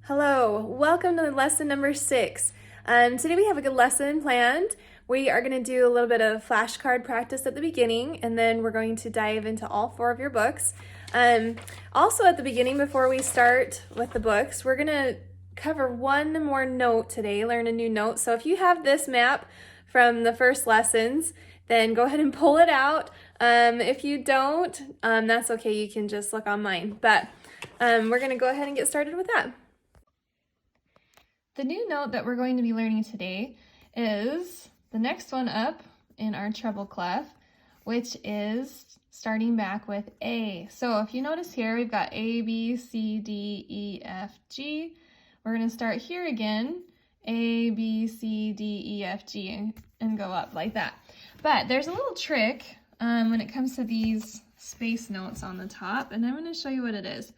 Hello, welcome to lesson number 6. Today we have a good lesson planned. We are going to do a little bit of flashcard practice at the beginning, and then we're going to dive into all 4 of your books. Also at the beginning, before we start with the books, we're going to cover one more note today, learn a new note. So if you have this map from the first lessons, then go ahead and pull it out. If you don't, that's okay, you can just look on mine. But we're going to go ahead and get started with that. The new note that we're going to be learning today is the next one up in our treble clef, which is starting back with A. So if you notice here, we've got A, B, C, D, E, F, G. We're going to start here again, A, B, C, D, E, F, G, and go up like that. But there's a little trick when it comes to these space notes on the top, and I'm going to show you what it is.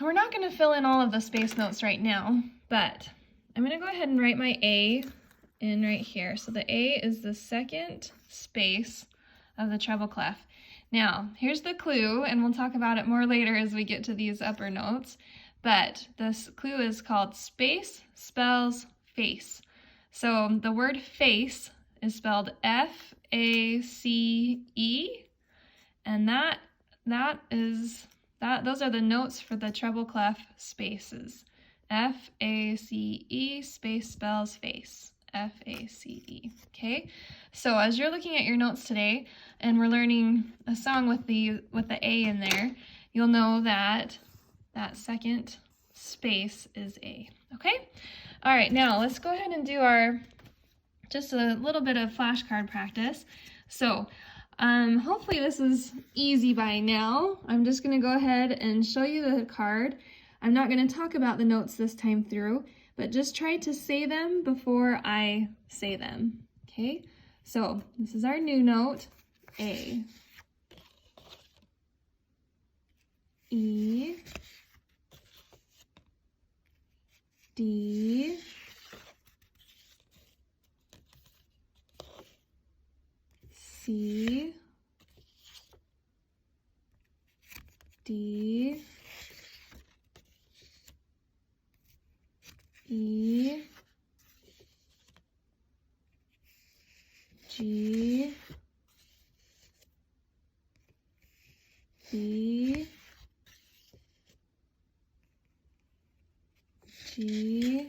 We're not going to fill in all of the space notes right now, but I'm going to go ahead and write my A in right here. So the A is the second space of the treble clef. Now, here's the clue, and we'll talk about it more later as we get to these upper notes, but this clue is called space spells face. So the word face is spelled F-A-C-E, and those are the notes for the treble clef spaces. F-A-C-E, space spells face. F-A-C-E, okay? So as you're looking at your notes today, and we're learning a song with the A in there, you'll know that that second space is A, okay? All right, now let's go ahead and do just a little bit of flashcard practice. So hopefully this is easy by now. I'm just going to go ahead and show you the card. I'm not going to talk about the notes this time through, but just try to say them before I say them. Okay, so this is our new note, A. E. D. C, D, E, G, B, G,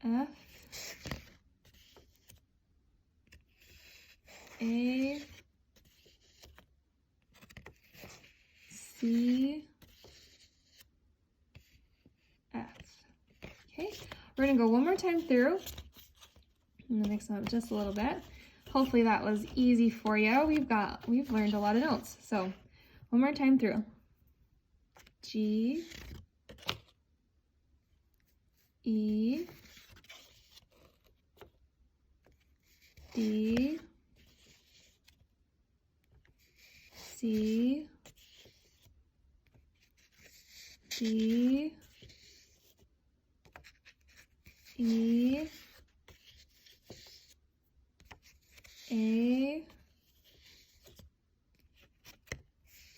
F, A, C, F. Okay, we're going to go one more time through. I'm going to mix them up just a little bit. Hopefully that was easy for you. We've learned a lot of notes. So one more time through. G, E, D, C, D, E, A,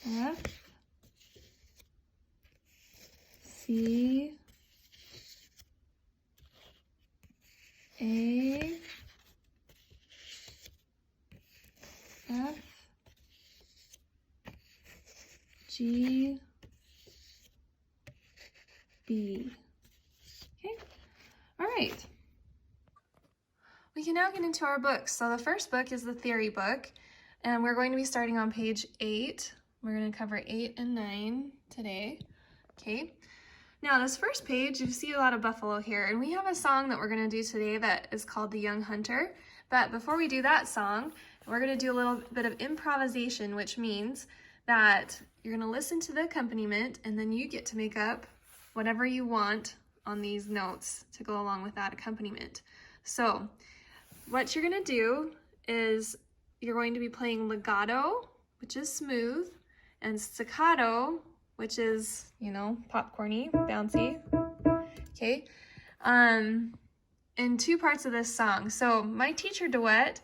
F, C, A, F, G, B. Okay, all right. We can now get into our books. So the first book is the theory book, and we're going to be starting on page 8. We're going to cover 8 and 9 today. Okay. Now this first page, you see a lot of buffalo here, and we have a song that we're going to do today that is called The Young Hunter. But before we do that song, we're going to do a little bit of improvisation, which means that you're going to listen to the accompaniment, and then you get to make up whatever you want on these notes to go along with that accompaniment. So what you're going to do is you're going to be playing legato, which is smooth, and staccato, which is, popcorny, bouncy. Okay. In 2 parts of this song. So my teacher duet,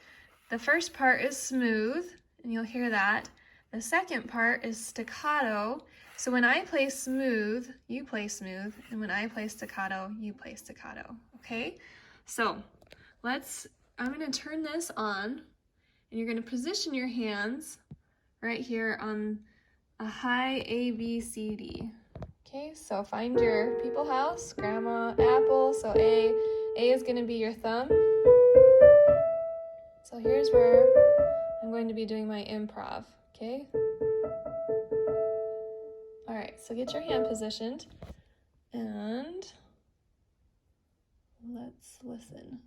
the first part is smooth, and you'll hear that. The second part is staccato. So when I play smooth, you play smooth, and when I play staccato, you play staccato, okay? So I'm gonna turn this on, and you're gonna position your hands right here on a high A, B, C, D. Okay, so find your people house, grandma, apple, so A is gonna be your thumb. So here's where I'm going to be doing my improv, okay? All right, so get your hand positioned and let's listen.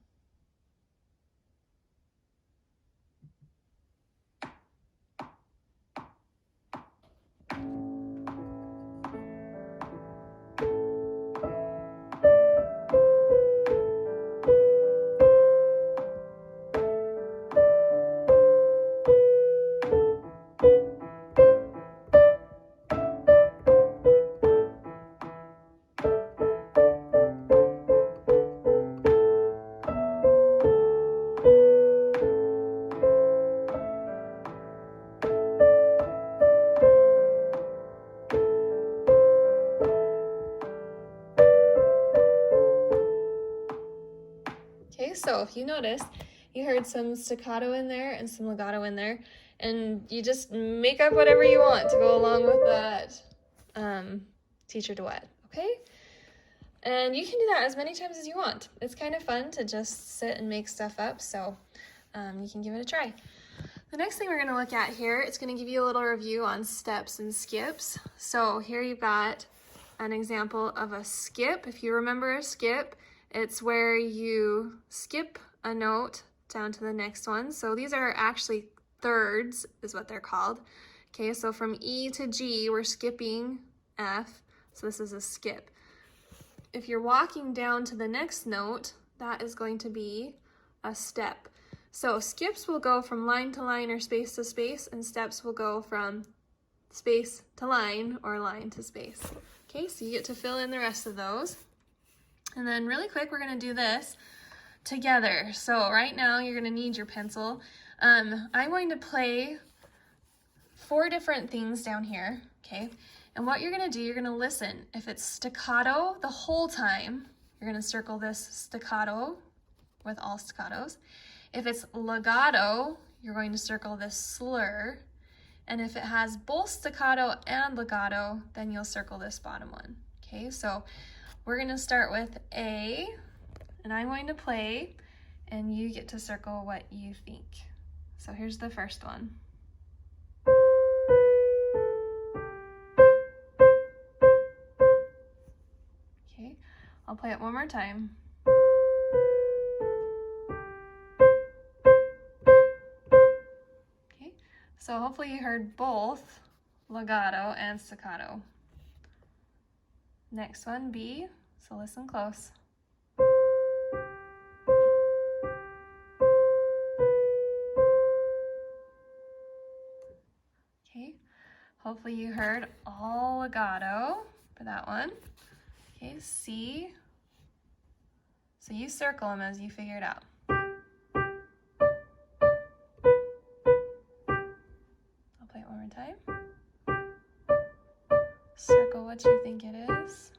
Okay, so if you notice, you heard some staccato in there and some legato in there, and you just make up whatever you want to go along with that teacher duet, okay? And you can do that as many times as you want. It's kind of fun to just sit and make stuff up, so you can give it a try. The next thing we're going to look at here, it's going to give you a little review on steps and skips. So here you've got an example of a skip. If you remember a skip, it's where you skip a note down to the next one. So these are actually thirds, is what they're called. Okay, so from E to G, we're skipping F, so this is a skip. If you're walking down to the next note, that is going to be a step. So skips will go from line to line or space to space, and steps will go from space to line or line to space. Okay, so you get to fill in the rest of those. And then really quick, we're gonna do this together. So right now you're gonna need your pencil. I'm going to play 4 different things down here, okay? And what you're gonna do, you're gonna listen. If it's staccato the whole time, you're gonna circle this staccato with all staccatos. If it's legato, you're going to circle this slur. And if it has both staccato and legato, then you'll circle this bottom one, okay? So we're gonna start with A, and I'm going to play, and you get to circle what you think. So here's the first one. Okay, I'll play it one more time. Okay, so hopefully you heard both legato and staccato. Next one, B, so listen close. Okay, hopefully you heard all legato for that one. Okay, C, so you circle them as you figure it out. I'll play it one more time. Circle what you think it is.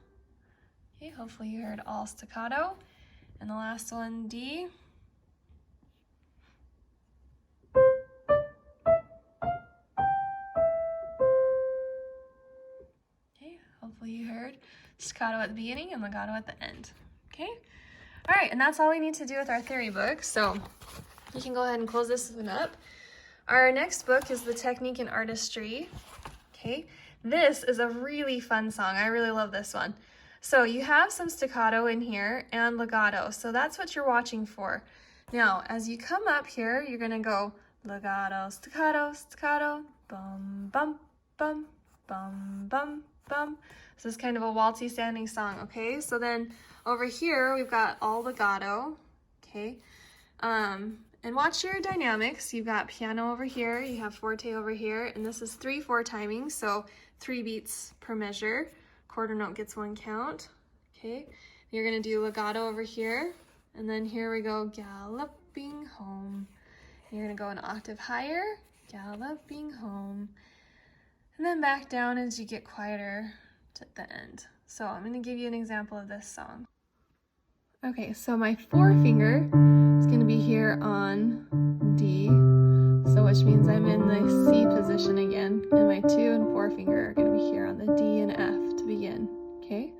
Okay, hopefully you heard all staccato. And the last one, D. Okay, hopefully you heard staccato at the beginning and legato at the end. Okay, all right, and that's all we need to do with our theory book. So you can go ahead and close this one up. Our next book is The Technique in Artistry. Okay, this is a really fun song. I really love this one. So you have some staccato in here and legato, so that's what you're watching for. Now, as you come up here, you're gonna go legato, staccato, staccato, bum, bum, bum, bum, bum, bum. This is kind of a waltzy standing song, okay? So then over here, we've got all legato, okay? And watch your dynamics. You've got piano over here, you have forte over here, and this is 3/4 timing, so 3 beats per measure. Quarter note gets 1 count, okay? You're gonna do legato over here, and then here we go, galloping home. You're gonna go an octave higher, galloping home, and then back down as you get quieter at the end. So I'm going to give you an example of this song. Okay, so my forefinger is going to be here on D, so which means I'm in the C position again, and my 2 and forefinger are going to be here on the D and F to begin, okay?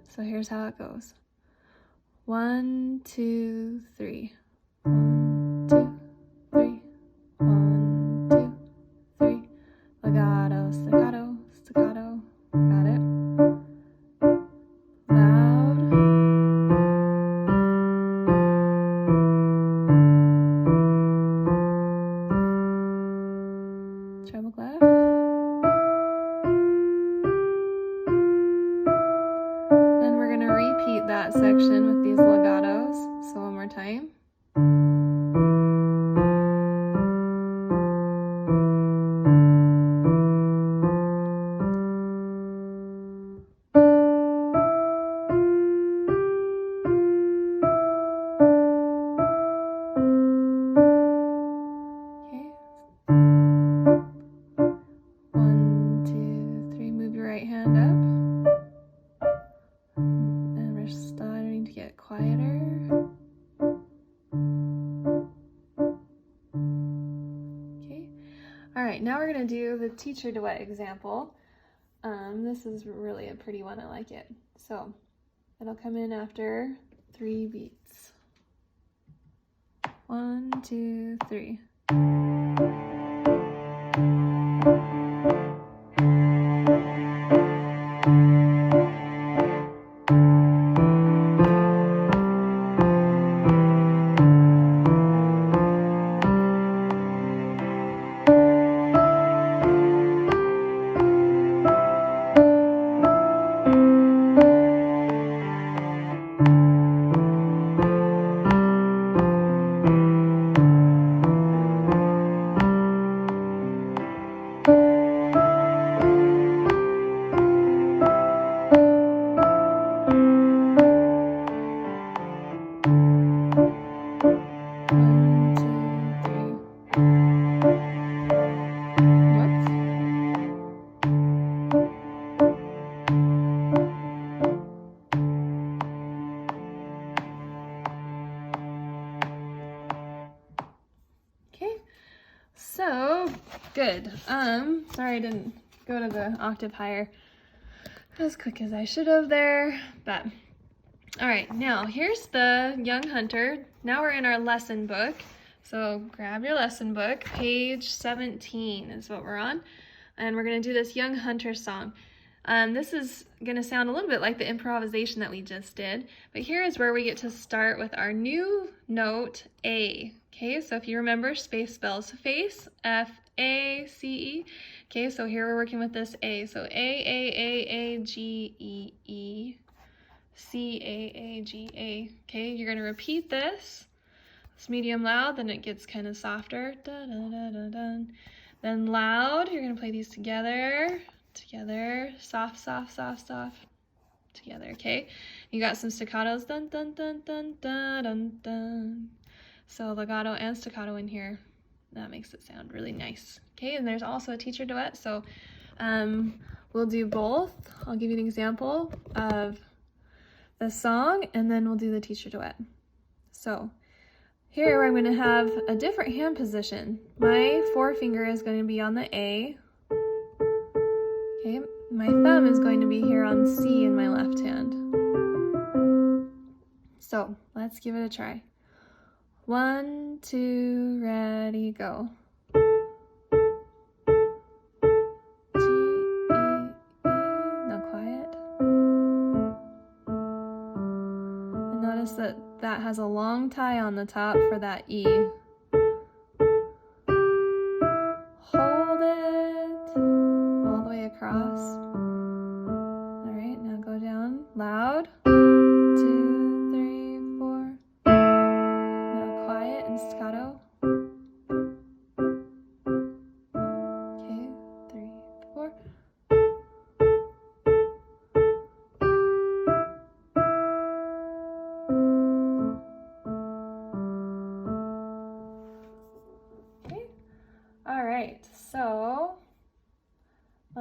So here's how it goes. 1, 2, 3. 1, 2, 3. 1, 2, 3. Legato, staccato, staccato. Got it? Loud. Treble clef. Then we're going to repeat that section with these legatos. So one more time. Okay. 1, 2, 3. Move your right hand up. And we're starting to get quieter. Okay. All right, now we're going to do the teacher duet example. This is really a pretty one. I like it. So it'll come in after 3 beats. 1, 2, 3. So good. Sorry I didn't go to the octave higher as quick as I should have there, but all right, now here's the Young Hunter. Now we're in our lesson book. So grab your lesson book, page 17 is what we're on. And we're gonna do this Young Hunter song. This is gonna sound a little bit like the improvisation that we just did, but here is where we get to start with our new note, A. Okay, so if you remember, space spells face, F-A-C-E. Okay, so here we're working with this A. So A-A-A-A-G-E-E, C-A-A-G-A. Okay, you're gonna repeat this. It's medium loud, then it gets kind of softer. Da, da, da, da, da. Then loud, you're gonna play these together, soft, soft, soft, soft, together, okay? You got some staccatos, dun, dun, dun, dun, dun, dun, dun. So legato and staccato in here. That makes it sound really nice. Okay, and there's also a teacher duet, so we'll do both. I'll give you an example of the song, and then we'll do the teacher duet. So here I'm going to have a different hand position. My forefinger is going to be on the A. Okay, my thumb is going to be here on C in my left hand. So let's give it a try. 1, 2, ready, go. G, E, E, now quiet. And notice that that has a long tie on the top for that E. Hold it all the way across. All right, now go down loud. 2, 3, 4. Now quiet and staccato. Okay, 3, 4. Okay. All right, so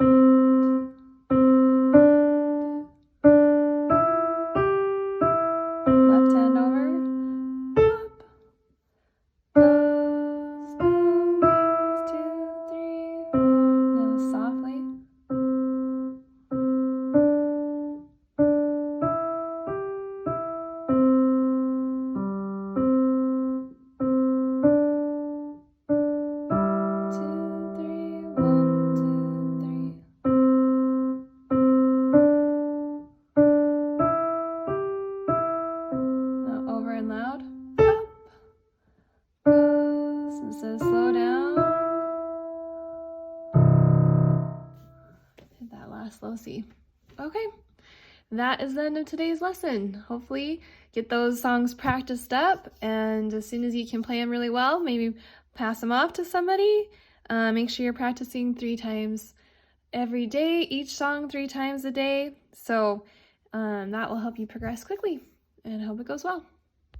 Left hand over. Up. Goes always 2, 3, 4. Now softly. Over and loud. Up. Goes. And so slow down. Hit that last low C. Okay. That is the end of today's lesson. Hopefully get those songs practiced up, and as soon as you can play them really well, maybe pass them off to somebody. Make sure you're practicing 3 times every day, each song 3 times a day. So that will help you progress quickly, and I hope it goes well.